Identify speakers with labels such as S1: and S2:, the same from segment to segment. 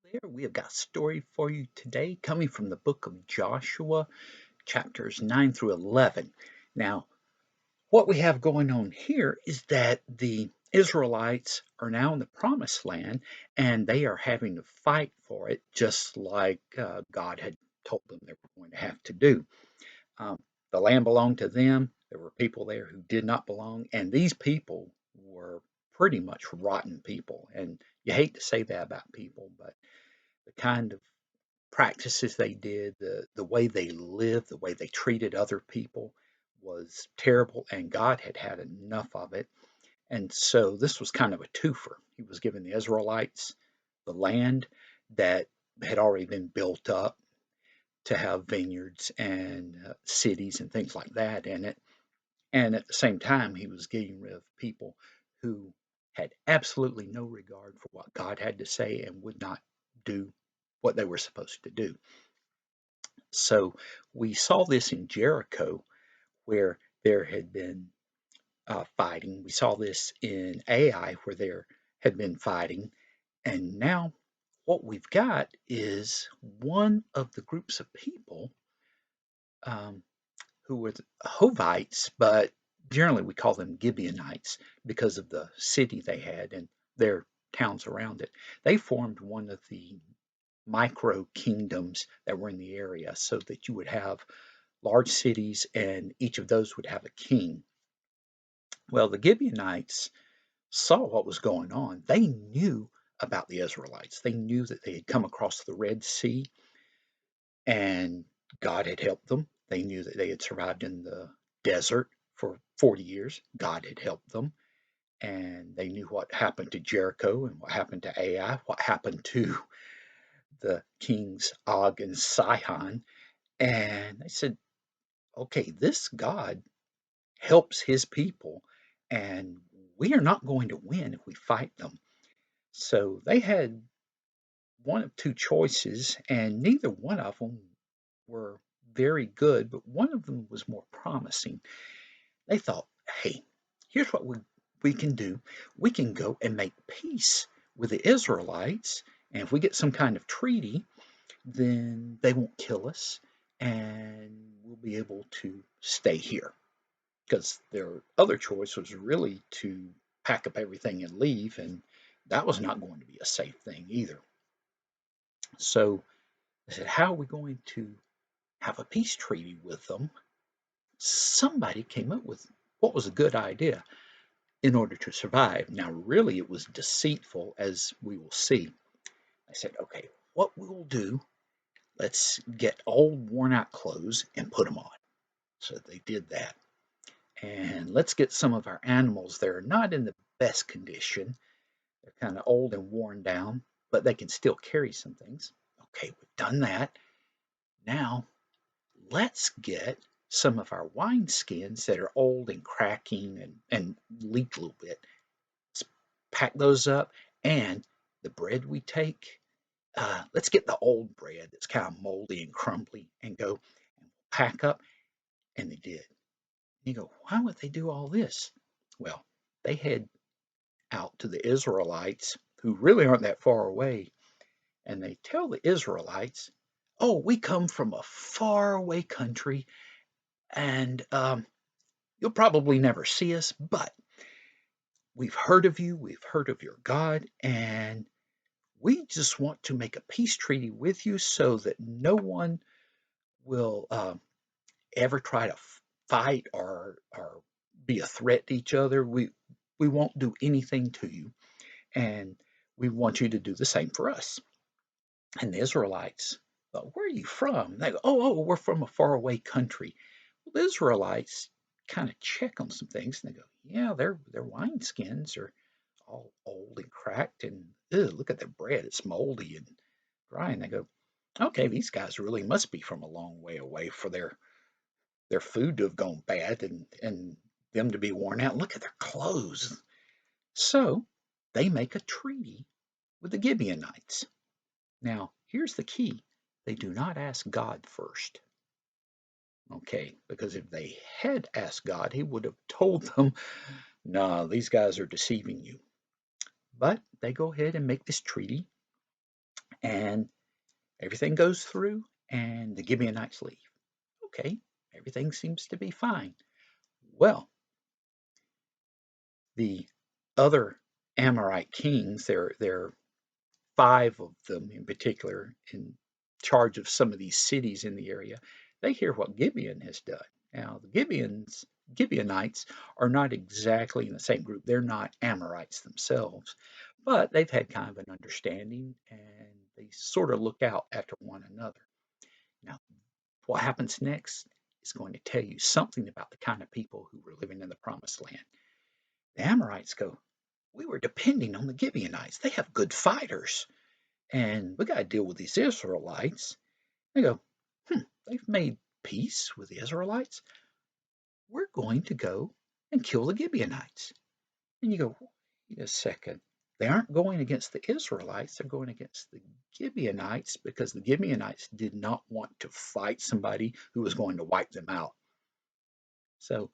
S1: There, we have got a story for you today coming from the book of Joshua, chapters 9 through 11. Now, what we have going on here is that the Israelites are now in the promised land and they are having to fight for it, just like God had told them they were going to have to do. Um, the land belonged to them. There were people there who did not belong, and these people were pretty much rotten people. And you hate to say that about people, but the kind of practices they did, the way they lived, the way they treated other people was terrible, and God had had enough of it. And so this was kind of a twofer. He was giving the Israelites the land that had already been built up to have vineyards and cities and things like that in it. And at the same time, he was getting rid of people who had absolutely no regard for what God had to say and would not do what they were supposed to do. So we saw this in Jericho where there had been fighting. We saw this in Ai where there had been fighting. And now what we've got is one of the groups of people um, who were the Hovites, but generally we call them Gibeonites because of the city they had and their towns around it. They formed one of the micro kingdoms that were in the area so that you would have large cities and each of those would have a king. Well, the Gibeonites saw what was going on. They knew about the Israelites. They knew that they had come across the Red Sea and God had helped them. They knew that they had survived in the desert for 40 years. God had helped them. And they knew what happened to Jericho and what happened to Ai, what happened to the kings Og and Sihon. And they said, okay, this God helps his people, and we are not going to win if we fight them. So they had one of two choices, and neither one of them were very good, but one of them was more promising. They thought, hey, here's what we can do. We can go and make peace with the Israelites, and if we get some kind of treaty, then they won't kill us, and we'll be able to stay here. Because their other choice was really to pack up everything and leave, and that was not going to be a safe thing either. So I said, how are we going to have a peace treaty with them? Somebody came up with what was a good idea in order to survive. Now, really, it was deceitful, as we will see. I said, okay, what we'll do, let's get old, worn out clothes and put them on. So they did that. And let's get some of our animals that are not in the best condition. They're kind of old and worn down, but they can still carry some things. Okay, we've done that. Now, let's get some of our wine skins that are old and cracking and leak a little bit. Let's pack those up. And the bread we take, let's get the old bread that's kind of moldy and crumbly and go and pack up. And they did. You go, why would they do all this? Well, they head out to the Israelites who really aren't that far away, and they tell the Israelites, "Oh, we come from a faraway country, and you'll probably never see us, but we've heard of you, we've heard of your God, and we just want to make a peace treaty with you so that no one will ever try to fight or be a threat to each other. We won't do anything to you, and we want you to do the same for us." And the Israelites, where are you from? They go, oh, we're from a faraway country. Well, the Israelites kind of check on some things and they go, yeah, their wineskins are all old and cracked and look at their bread, it's moldy and dry. And they go, okay, these guys really must be from a long way away for their food to have gone bad and them to be worn out. Look at their clothes. So they make a treaty with the Gibeonites. Now, here's the key. They do not ask God first. Okay, because if they had asked God, he would have told them, no, these guys are deceiving you. But they go ahead and make this treaty, And everything goes through, and the Gibeonites leave. Okay, everything seems to be fine. Well, the other Amorite kings, there are five of them in particular in charge of some of these cities in the area, they hear what Gibeon has done. Now, the Gibeonites are not exactly in the same group. They're not Amorites themselves, but they've had kind of an understanding and they sort of look out after one another. Now, what happens next is going to tell you something about the kind of people who were living in the promised land. The Amorites go, we were depending on the Gibeonites. They have good fighters, and we got to deal with these Israelites. They go, they've made peace with the Israelites. We're going to go and kill the Gibeonites. And you go, wait a second. They aren't going against the Israelites, they're going against the Gibeonites because the Gibeonites did not want to fight somebody who was going to wipe them out. So,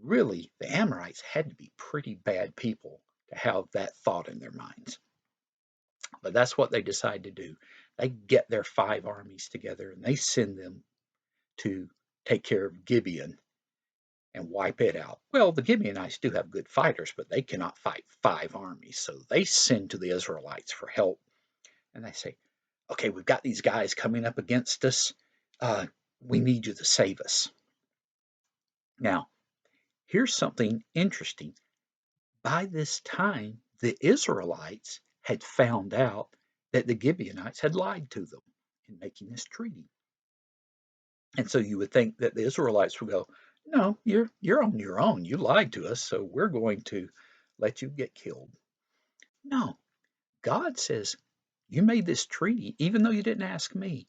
S1: really, the Amorites had to be pretty bad people to have that thought in their minds. But that's what they decide to do. They get their five armies together and they send them to take care of Gibeon and wipe it out. Well, the Gibeonites do have good fighters, but they cannot fight five armies. So they send to the Israelites for help and they say, okay, we've got these guys coming up against us. We need you to save us. Now, here's something interesting. By this time, the Israelites had found out that the Gibeonites had lied to them in making this treaty. And so you would think that the Israelites would go, no, you're on your own. You lied to us, so we're going to let you get killed. No, God says, you made this treaty even though you didn't ask me,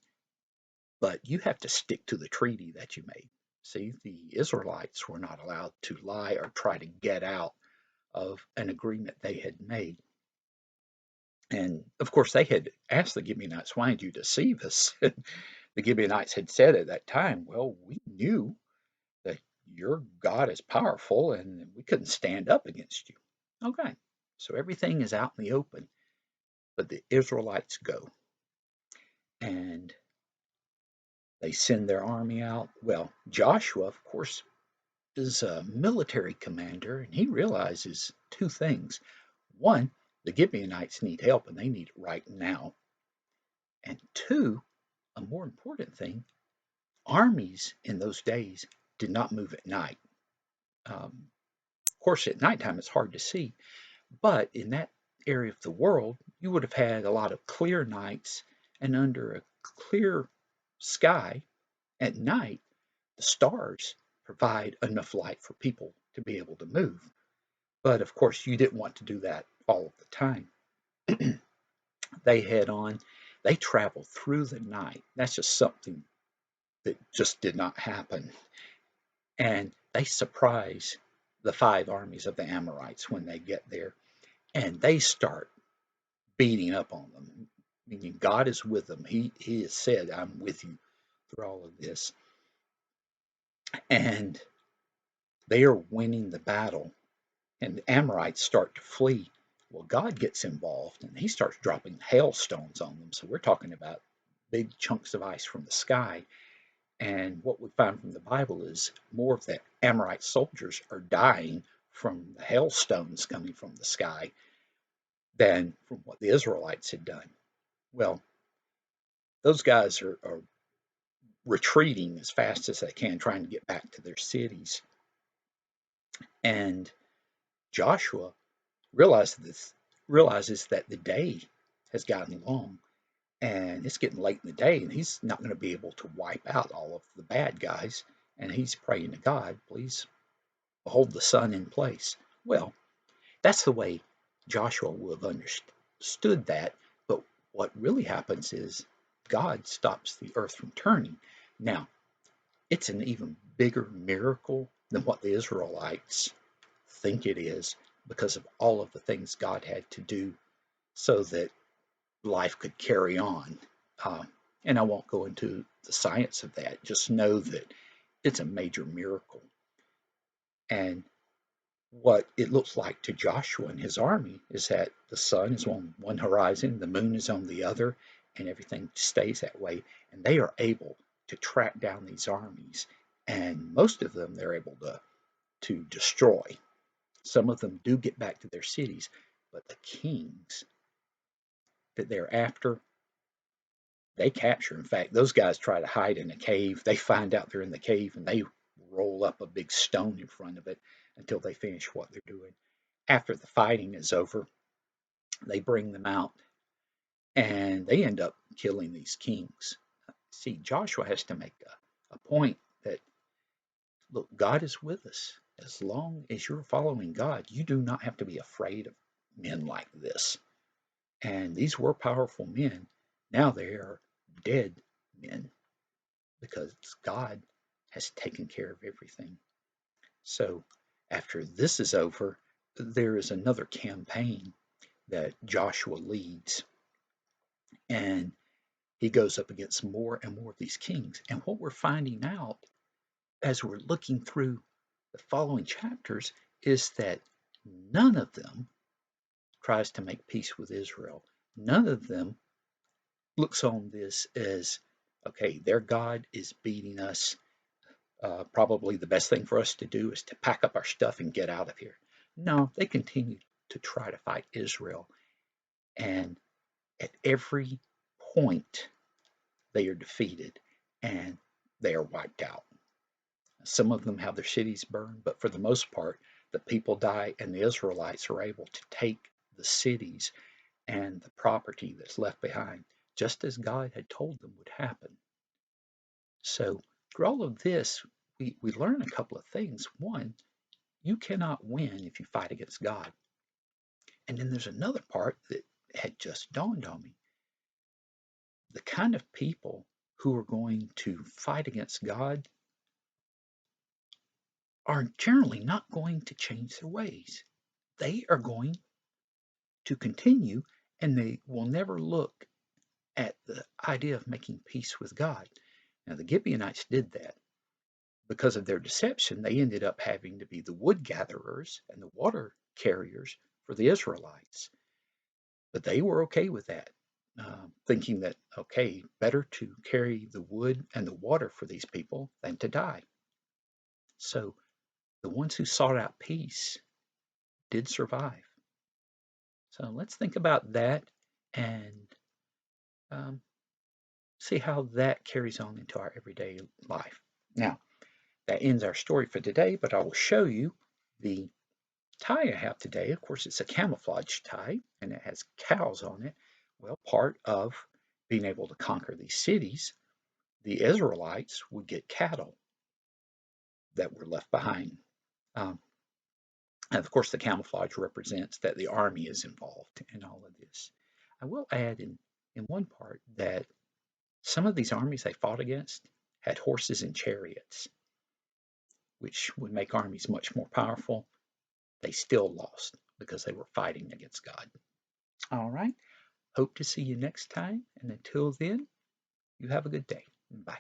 S1: but you have to stick to the treaty that you made. See, the Israelites were not allowed to lie or try to get out of an agreement they had made. And of course, they had asked the Gibeonites, why did you deceive us? The Gibeonites had said at that time, well, we knew that your God is powerful and we couldn't stand up against you. Okay, so everything is out in the open, but the Israelites go and they send their army out. Well, Joshua, of course, is a military commander and he realizes two things. One, the Gibeonites need help and they need it right now. And two, a more important thing, armies in those days did not move at night. Of course, at nighttime it's hard to see, but in that area of the world, you would have had a lot of clear nights, and under a clear sky at night, the stars provide enough light for people to be able to move. But of course, you didn't want to do that all of the time. They head on, they travel through the night. That's just something that just did not happen. And they surprise the five armies of the Amorites when they get there, and they start beating up on them, meaning God is with them. He has said, I'm with you through all of this. And they are winning the battle, and the Amorites start to flee. Well, God gets involved and he starts dropping hailstones on them. So we're talking about big chunks of ice from the sky. And what we find from the Bible is more of the Amorite soldiers are dying from the hailstones coming from the sky than from what the Israelites had done. Well, those guys are retreating as fast as they can, trying to get back to their cities. And Joshua realizes that the day has gotten long and it's getting late in the day, and he's not going to be able to wipe out all of the bad guys. And he's praying to God, please hold the sun in place. Well, that's the way Joshua would have understood that. But what really happens is God stops the earth from turning. Now, it's an even bigger miracle than what the Israelites think it is because of all of the things God had to do so that life could carry on. Uh, and I won't go into the science of that. Just know that it's a major miracle. And what it looks like to Joshua and his army is that the sun is on one horizon, the moon is on the other, and everything stays that way. And they are able to track down these armies, and most of them they're able to destroy. Some of them do get back to their cities, but the kings that they're after, they capture. In fact, those guys try to hide in a cave. They find out they're in the cave and they roll up a big stone in front of it until they finish what they're doing. After the fighting is over, they bring them out and they end up killing these kings. See, Joshua has to make a point that, look, God is with us. As long as you're following God, you do not have to be afraid of men like this. And these were powerful men. Now they are dead men because God has taken care of everything. So after this is over, there is another campaign that Joshua leads. And he goes up against more and more of these kings. And what we're finding out as we're looking through the following chapters is that none of them tries to make peace with Israel. None of them looks on this as, okay, their God is beating us. Probably the best thing for us to do is to pack up our stuff and get out of here. No, they continue to try to fight Israel. And at every point, they are defeated and they are wiped out. Some of them have their cities burned, but for the most part, the people die, and the Israelites are able to take the cities and the property that's left behind, just as God had told them would happen. So, through all of this, we learn a couple of things. One, you cannot win if you fight against God. And then there's another part that had just dawned on me. The kind of people who are going to fight against God are generally not going to change their ways. They are going to continue and they will never look at the idea of making peace with God. Now, the Gibeonites did that. Because of their deception, they ended up having to be the wood gatherers and the water carriers for the Israelites. But they were okay with that, thinking that, okay, better to carry the wood and the water for these people than to die. So the ones who sought out peace did survive. So let's think about that and um, see how that carries on into our everyday life. Now, that ends our story for today, but I will show you the tie I have today. Of course, it's a camouflage tie and it has cows on it. Well, part of being able to conquer these cities, the Israelites would get cattle that were left behind. Um, and of course, the camouflage represents that the army is involved in all of this. I will add in one part that some of these armies they fought against had horses and chariots, which would make armies much more powerful. They still lost because they were fighting against God. All right. Hope to see you next time. And until then, you have a good day. Bye.